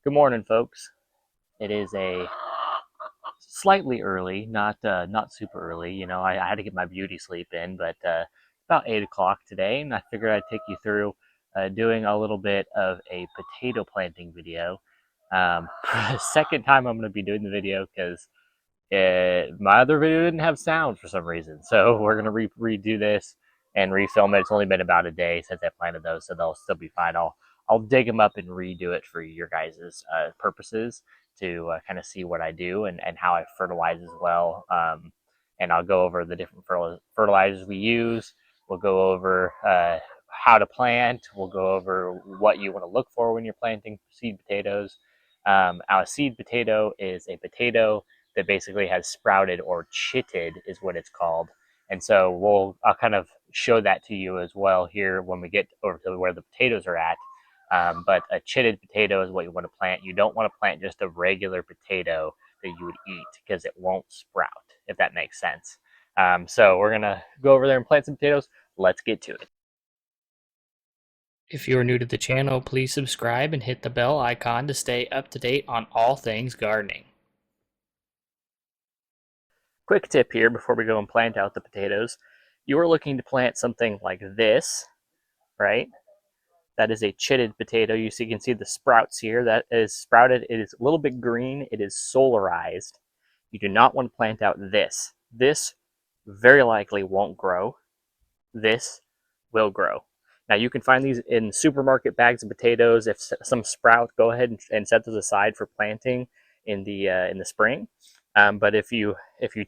Good morning, folks. It is a slightly early, not super early. I had to get my beauty sleep in, but about 8 o'clock today, and I figured I'd take you through doing a little bit of a potato planting video. Second time I'm going to be doing the video because my other video didn't have sound for some reason, so we're going to redo this and refilm it. It's only been about a day since I planted those, so they'll still be fine. I'll dig them up and redo it for your guys' purposes to kind of see what I do and how I fertilize as well. And I'll go over the different fertilizers we use. We'll go over how to plant. We'll go over what you want to look for when you're planting seed potatoes. Our seed potato is a potato that basically has sprouted or chitted is what it's called. And so I'll kind of show that to you as well here when we get over to where the potatoes are at. But a chitted potato is what you want to plant. You don't want to plant just a regular potato that you would eat because it won't sprout, if that makes sense. So we're going to go over there and plant some potatoes. Let's get to it. If you are new to the channel, please subscribe and hit the bell icon to stay up to date on all things gardening. Quick tip here before we go and plant out the potatoes. You are looking to plant something like this, right? That is a chitted potato. You can see the sprouts here. That is sprouted. It is a little bit green. It is solarized. You do not want to plant out this. This very likely won't grow. This will grow. Now you can find these in supermarket bags of potatoes. If some sprout, go ahead and set those aside for planting in the spring. But if you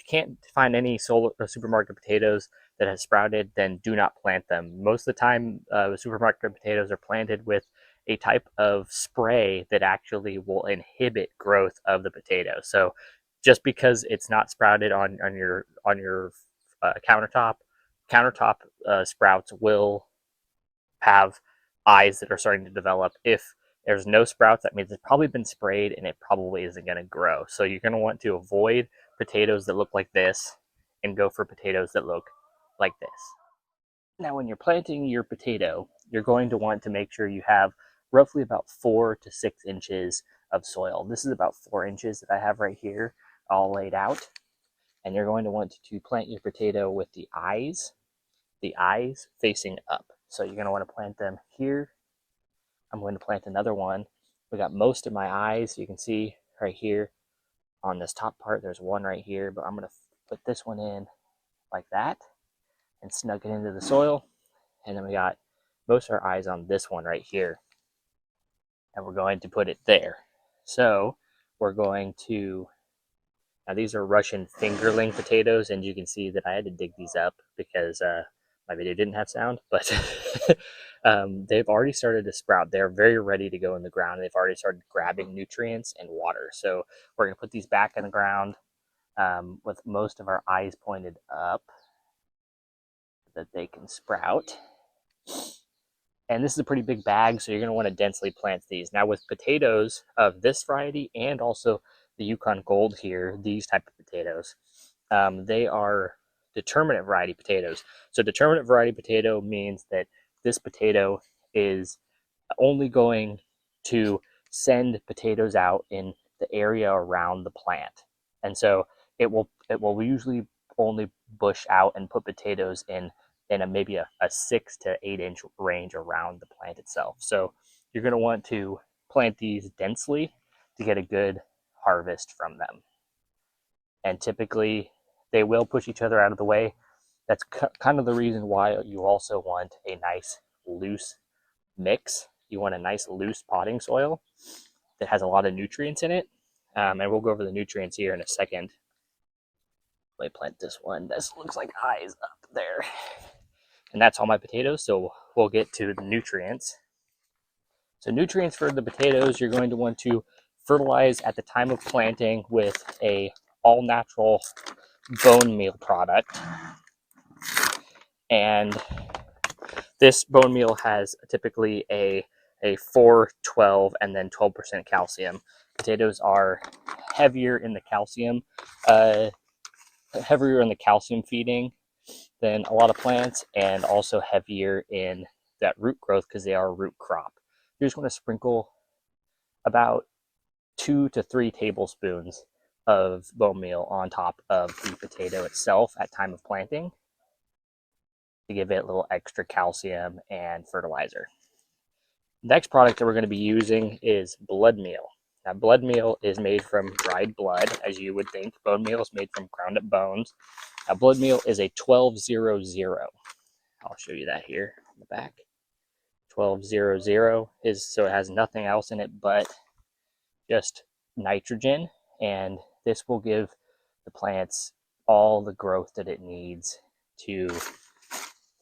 can't find any supermarket potatoes that has sprouted, then do not plant them. Most of the time, supermarket potatoes are planted with a type of spray that actually will inhibit growth of the potato. So just because it's not sprouted on your countertop sprouts will have eyes that are starting to develop. If there's no sprouts, that means it's probably been sprayed and it probably isn't going to grow. So you're going to want to avoid potatoes that look like this and go for potatoes that look like this. Now, when you're planting your potato, you're going to want to make sure you have roughly about 4 to 6 inches of soil. This is about 4 inches that I have right here all laid out. And you're going to want to plant your potato with the eyes facing up. So you're going to want to plant them here. I'm going to plant another one. We got most of my eyes. You can see right here on this top part, there's one right here, but I'm going to put this one in like that and snug it into the soil. And then we got most of our eyes on this one right here. And we're going to put it there. So we're going to, now these are Russian fingerling potatoes, and you can see that I had to dig these up because my video didn't have sound, but they've already started to sprout. They're very ready to go in the ground. They've already started grabbing nutrients and water. So we're going to put these back in the ground with most of our eyes pointed up so that they can sprout. And this is a pretty big bag, so you're going to want to densely plant these. Now with potatoes of this variety and also the Yukon Gold here, these type of potatoes, they are determinate variety potatoes. So determinate variety potato means that this potato is only going to send potatoes out in the area around the plant. And so it will usually only bush out and put potatoes in maybe a 6 to 8 inch range around the plant itself. So you're going to want to plant these densely to get a good harvest from them. And typically they will push each other out of the way. That's kind of the reason why you also want a nice loose mix. You want a nice loose potting soil that has a lot of nutrients in it. And we'll go over the nutrients here in a second. Let me plant this one. This looks like eyes up there. And that's all my potatoes, so we'll get to the nutrients. So nutrients for the potatoes, you're going to want to fertilize at the time of planting with a all-natural bone meal product. And this bone meal has typically a 4, 12, and then 12% calcium. Potatoes are heavier in the calcium, heavier in the calcium feeding than a lot of plants, and also heavier in that root growth because they are a root crop. You just want to sprinkle about 2 to 3 tablespoons of bone meal on top of the potato itself at time of planting to give it a little extra calcium and fertilizer. Next product that we're going to be using is blood meal. Now, blood meal is made from dried blood, as you would think. Bone meal is made from ground up bones. Now, blood meal is a 1200. I'll show you that here on the back. 1200 is, so it has nothing else in it but just nitrogen, and this will give the plants all the growth that it needs to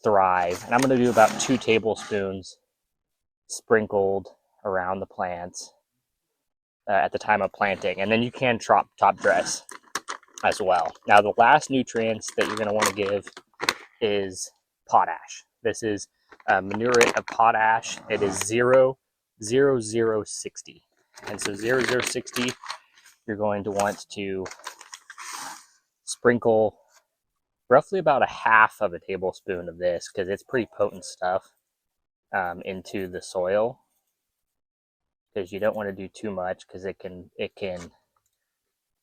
thrive. And I'm going to do about 2 tablespoons sprinkled around the plants at the time of planting, and then you can top dress as well. Now, the last nutrients that you're going to want to give is potash. This is manurate of potash. It is 00060, and so 00060 you're going to want to sprinkle roughly about a half of a tablespoon of this, because it's pretty potent stuff, into the soil, because you don't want to do too much because it can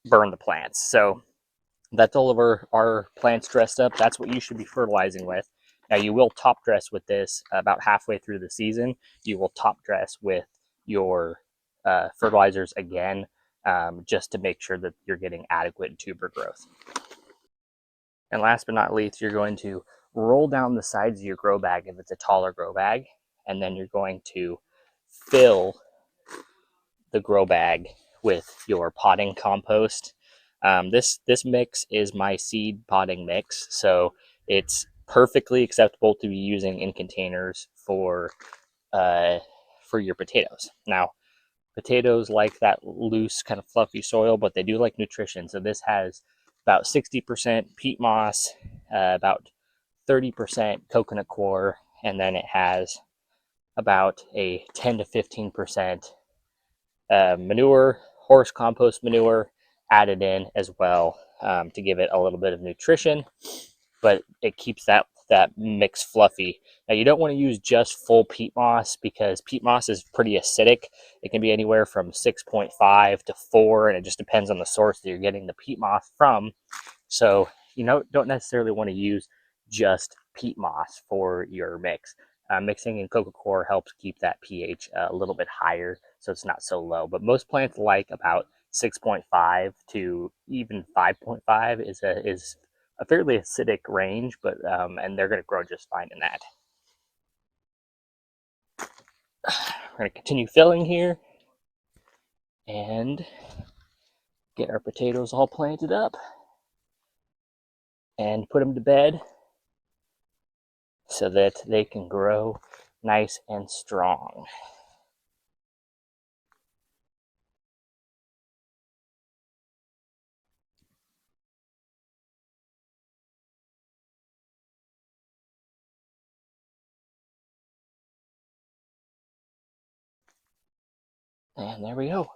burn the plants. So that's all of our plants dressed up. That's what you should be fertilizing with. Now, you will top dress with this about halfway through the season. You will top dress with your fertilizers again, just to make sure that you're getting adequate tuber growth. And last but not least, you're going to roll down the sides of your grow bag if it's a taller grow bag, and then you're going to fill the grow bag with your potting compost. This mix is my seed potting mix, so it's perfectly acceptable to be using in containers for your potatoes. Now, potatoes like that loose, kind of fluffy soil, but they do like nutrition. So this has about 60% peat moss, about 30% coconut coir, and then it has about a 10 to 15% manure, horse compost manure added in as well, to give it a little bit of nutrition, but it keeps that mix fluffy. Now, you don't want to use just full peat moss, because peat moss is pretty acidic. It can be anywhere from 6.5 to 4, and it just depends on the source that you're getting the peat moss from. So you don't necessarily want to use just peat moss for your mix. Mixing in coco coir helps keep that pH a little bit higher, so it's not so low. But most plants like about 6.5 to even 5.5 is a fairly acidic range, but and they're going to grow just fine in that. We're going to continue filling here and get our potatoes all planted up and put them to bed so that they can grow nice and strong. And there we go.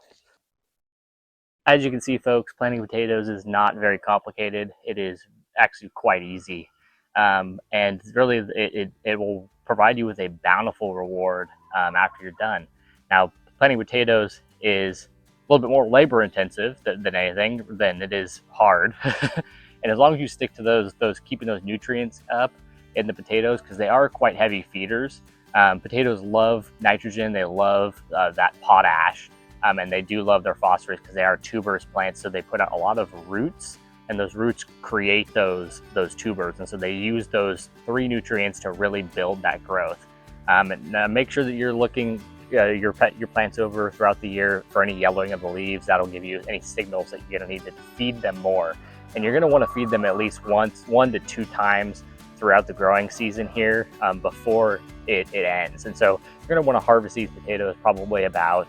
As you can see, folks, planting potatoes is not very complicated. It is actually quite easy. And really, it will provide you with a bountiful reward after you're done. Now, planting potatoes is a little bit more labor intensive than anything, than it is hard. And as long as you stick to those keeping those nutrients up in the potatoes, because they are quite heavy feeders. Potatoes love nitrogen. They love that potash. And they do love their phosphorus because they are tuberous plants, so they put out a lot of roots, and those roots create those tubers, and so they use those 3 nutrients to really build that growth. And make sure that you're looking your plants over throughout the year for any yellowing of the leaves. That'll give you any signals that you're going to need to feed them more, and you're going to want to feed them at least 1 to 2 times throughout the growing season here, before it ends. And so you're going to want to harvest these potatoes probably about,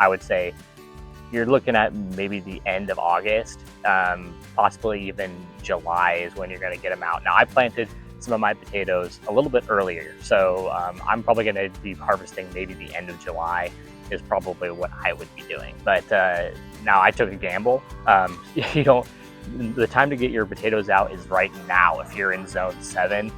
I would say, you're looking at maybe the end of August, possibly even July is when you're going to get them out. Now, I planted some of my potatoes a little bit earlier, so I'm probably going to be harvesting maybe the end of July is probably what I would be doing. But now I took a gamble. The time to get your potatoes out is right now if you're in zone 7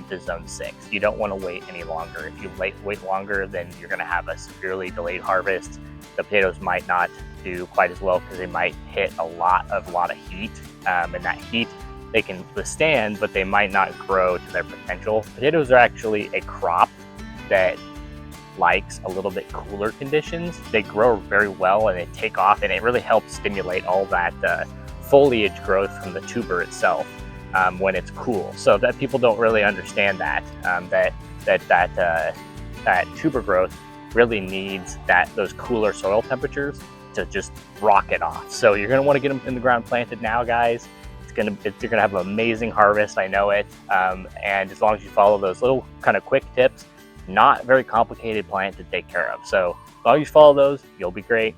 to zone 6. You don't want to wait any longer. If you wait longer, then you're going to have a severely delayed harvest. The potatoes might not do quite as well because they might hit a lot of heat, and that heat they can withstand, but they might not grow to their potential. Potatoes are actually a crop that likes a little bit cooler conditions. They grow very well and they take off, and it really helps stimulate all that foliage growth from the tuber itself when it's cool. So that people don't really understand that that tuber growth really needs those cooler soil temperatures to just rock it off. So you're going to want to get them in the ground planted now, guys. You're gonna have an amazing harvest, I know it. And as long as you follow those little kind of quick tips, not very complicated plant to take care of. So as long as you follow those, you'll be great.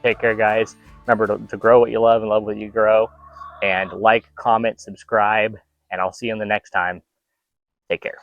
Take care, guys. Remember to grow what you love and love what you grow. And like, comment, subscribe, and I'll see you in the next time. Take care.